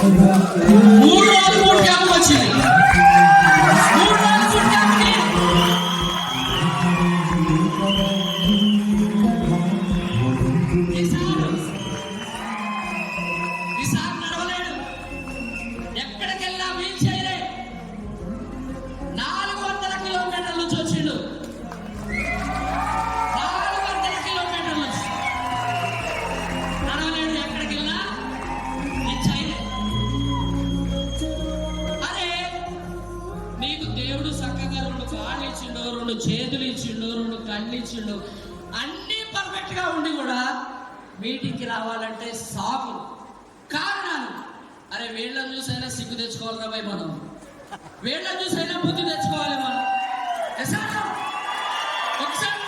3 రోజులు boot camp వచ్చింది. 3 రోజులు బూట్ క్యాంప్కి ఈసారి నడవలేడు, ఎక్కడికెళ్ళా వీల్ చేయలే. 400 కిలోమీటర్ల నుంచి వచ్చిండు. 400 కిలోమీటర్ల నుంచి నడవలేడు, ఎక్కడికెళ్ళా వీల్ చేయలే. అరే నీకు దేవుడు చక్కగా 2 కాళ్ళు ఇచ్చిండు, 2 చేతులు ఇచ్చిండు, 2 కళ్ళు ఇచ్చిండు, అన్ని పర్ఫెక్ట్ గా ఉండి కూడా మీటింగ్కి రావాలంటే సాకు కారణాలు. అరే వీళ్ళని చూసైనా సిగ్గు తెచ్చుకోవాలిరా భయ్, మనం వీళ్ళని చూసైనా బుద్ధి తెచ్చుకోవాలి మనం. ఒకసారి